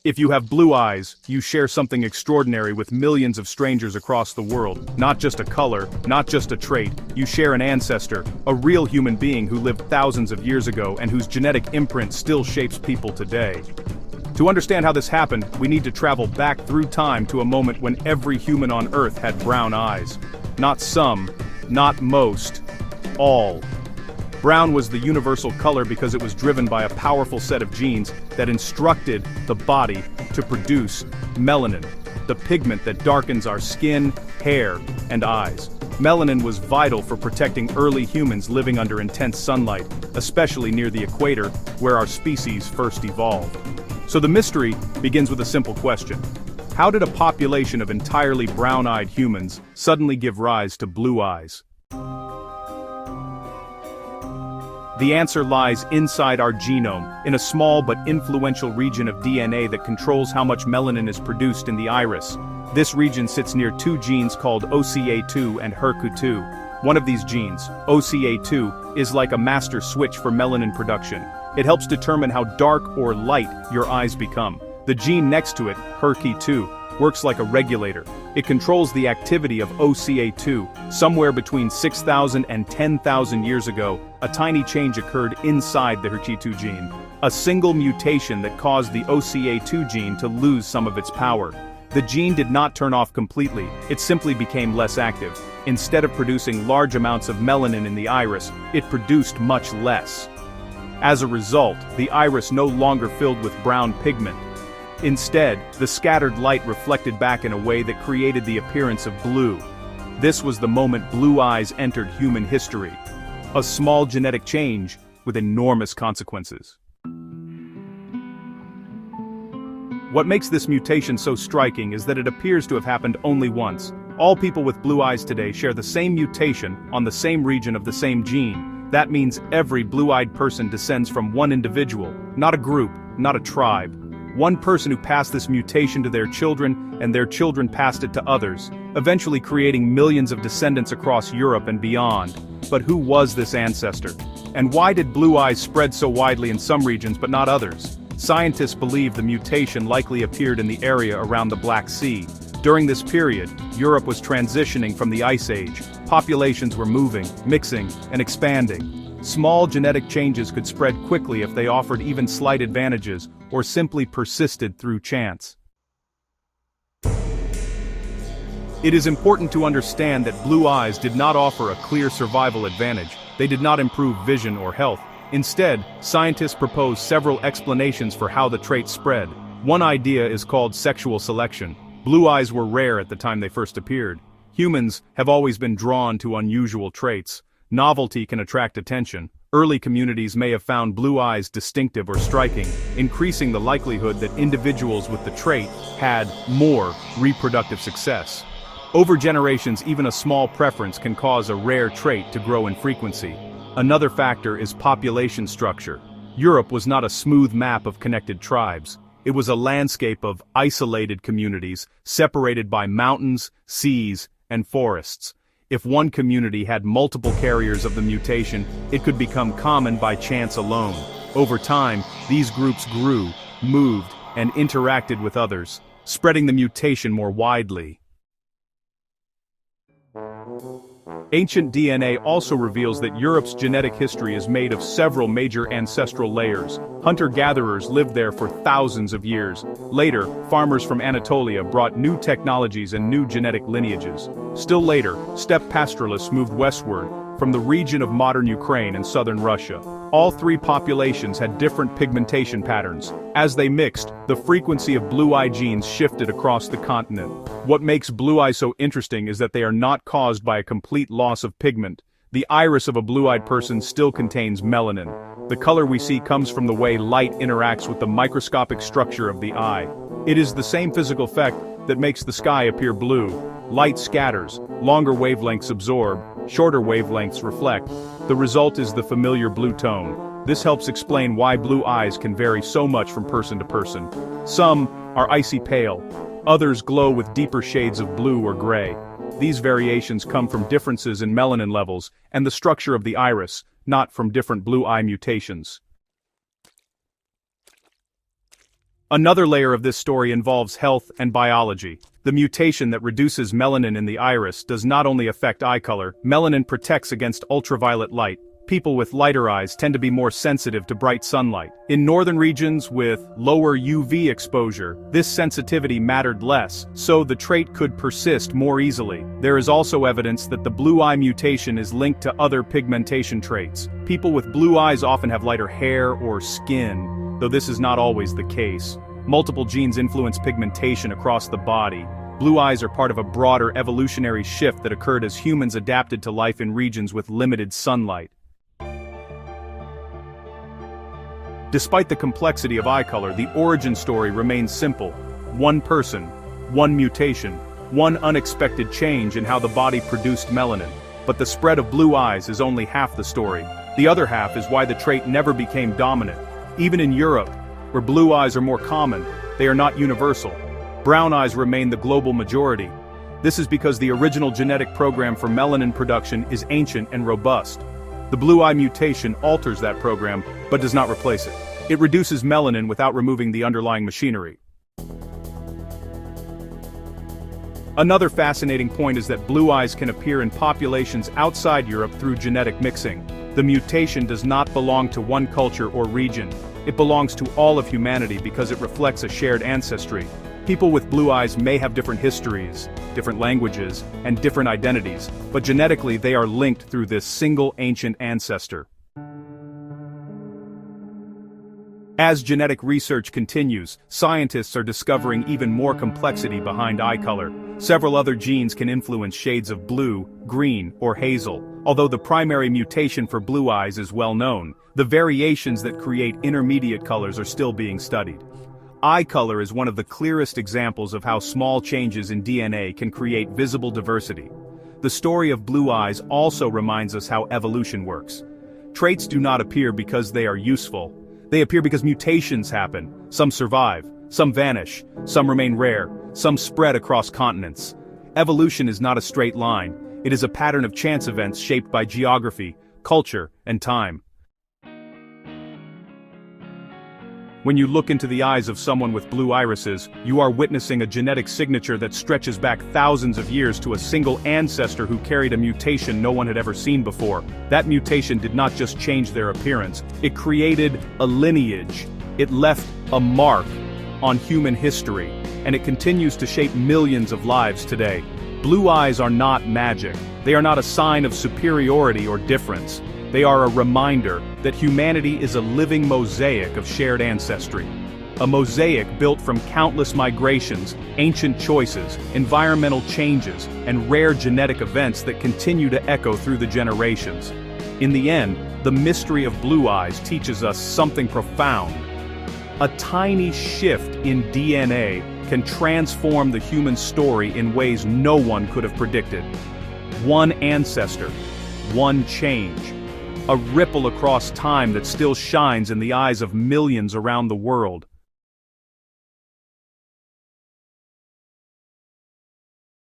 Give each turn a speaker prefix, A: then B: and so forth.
A: If you have blue eyes, you share something extraordinary with millions of strangers across the world. Not just a color, not just a trait, you share an ancestor, a real human being who lived thousands of years ago and whose genetic imprint still shapes people today. To understand how this happened, we need to travel back through time to a moment when every human on Earth had brown eyes. Not some, not most, all. Brown was the universal color because it was driven by a powerful set of genes that instructed the body to produce melanin, the pigment that darkens our skin, hair, and eyes. Melanin was vital for protecting early humans living under intense sunlight, especially near the equator, where our species first evolved. So the mystery begins with a simple question. How did a population of entirely brown-eyed humans suddenly give rise to blue eyes? The answer lies inside our genome, in a small but influential region of DNA that controls how much melanin is produced in the iris. This region sits near two genes called OCA2 and HER2. One of these genes, OCA2, is like a master switch for melanin production. It helps determine how dark or light your eyes become. The gene next to it, HER2, works like a regulator. It controls the activity of OCA2. Somewhere between 6,000 and 10,000 years ago, a tiny change occurred inside the HER2 gene. A single mutation that caused the OCA2 gene to lose some of its power. The gene did not turn off completely, it simply became less active. Instead of producing large amounts of melanin in the iris, it produced much less. As a result, the iris no longer filled with brown pigment. Instead, the scattered light reflected back in a way that created the appearance of blue. This was the moment blue eyes entered human history. A small genetic change with enormous consequences. What makes this mutation so striking is that it appears to have happened only once. All people with blue eyes today share the same mutation on the same region of the same gene. That means every blue-eyed person descends from one individual, not a group, not a tribe. One person who passed this mutation to their children, and their children passed it to others, eventually creating millions of descendants across Europe and beyond. But who was this ancestor? And why did blue eyes spread so widely in some regions but not others? Scientists believe the mutation likely appeared in the area around the Black Sea. During this period, Europe was transitioning from the Ice Age. Populations were moving, mixing, and expanding. Small genetic changes could spread quickly if they offered even slight advantages, or simply persisted through chance. It is important to understand that blue eyes did not offer a clear survival advantage. They did not improve vision or health. Instead, scientists propose several explanations for how the trait spread. One idea is called sexual selection. Blue eyes were rare at the time they first appeared. Humans have always been drawn to unusual traits. Novelty can attract attention. Early communities may have found blue eyes distinctive or striking, increasing the likelihood that individuals with the trait had more reproductive success. Over generations, even a small preference can cause a rare trait to grow in frequency. Another factor is population structure. Europe was not a smooth map of connected tribes. It was a landscape of isolated communities, separated by mountains, seas, and forests. If one community had multiple carriers of the mutation, it could become common by chance alone. Over time, these groups grew, moved, and interacted with others, spreading the mutation more widely. Ancient DNA also reveals that Europe's genetic history is made of several major ancestral layers. Hunter-gatherers lived there for thousands of years. Later, farmers from Anatolia brought new technologies and new genetic lineages. Still later, steppe pastoralists moved westward, from the region of modern Ukraine and southern Russia. All three populations had different pigmentation patterns. As they mixed, the frequency of blue-eye genes shifted across the continent. What makes blue eyes so interesting is that they are not caused by a complete loss of pigment. The iris of a blue-eyed person still contains melanin. The color we see comes from the way light interacts with the microscopic structure of the eye. It is the same physical effect that makes the sky appear blue. Light scatters, longer wavelengths absorb, shorter wavelengths reflect. The result is the familiar blue tone. This helps explain why blue eyes can vary so much from person to person. Some are icy pale. Others glow with deeper shades of blue or gray. These variations come from differences in melanin levels and the structure of the iris, not from different blue eye mutations. Another layer of this story involves health and biology. The mutation that reduces melanin in the iris does not only affect eye color, melanin protects against ultraviolet light. People with lighter eyes tend to be more sensitive to bright sunlight. In northern regions with lower UV exposure, this sensitivity mattered less, so the trait could persist more easily. There is also evidence that the blue eye mutation is linked to other pigmentation traits. People with blue eyes often have lighter hair or skin, though this is not always the case. Multiple genes influence pigmentation across the body. Blue eyes are part of a broader evolutionary shift that occurred as humans adapted to life in regions with limited sunlight. Despite the complexity of eye color, the origin story remains simple. One person, one mutation, one unexpected change in how the body produced melanin. But the spread of blue eyes is only half the story. The other half is why the trait never became dominant. Even in Europe, where blue eyes are more common, they are not universal. Brown eyes remain the global majority. This is because the original genetic program for melanin production is ancient and robust. The blue eye mutation alters that program, but does not replace it. It reduces melanin without removing the underlying machinery. Another fascinating point is that blue eyes can appear in populations outside Europe through genetic mixing. The mutation does not belong to one culture or region. It belongs to all of humanity because it reflects a shared ancestry. People with blue eyes may have different histories, different languages, and different identities, but genetically they are linked through this single ancient ancestor. As genetic research continues, scientists are discovering even more complexity behind eye color. Several other genes can influence shades of blue, green, or hazel. Although the primary mutation for blue eyes is well known, the variations that create intermediate colors are still being studied. Eye color is one of the clearest examples of how small changes in DNA can create visible diversity. The story of blue eyes also reminds us how evolution works. Traits do not appear because they are useful. They appear because mutations happen. Some survive, some vanish, some remain rare, some spread across continents. Evolution is not a straight line. It is a pattern of chance events shaped by geography, culture, and time. When you look into the eyes of someone with blue irises, you are witnessing a genetic signature that stretches back thousands of years to a single ancestor who carried a mutation no one had ever seen before. That mutation did not just change their appearance, it created a lineage. It left a mark on human history, and it continues to shape millions of lives today. Blue eyes are not magic. They are not a sign of superiority or difference. They are a reminder that humanity is a living mosaic of shared ancestry. A mosaic built from countless migrations, ancient choices, environmental changes, and rare genetic events that continue to echo through the generations. In the end, the mystery of blue eyes teaches us something profound. A tiny shift in DNA can transform the human story in ways no one could have predicted. One ancestor, one change. A ripple across time that still shines in the eyes of millions around the world.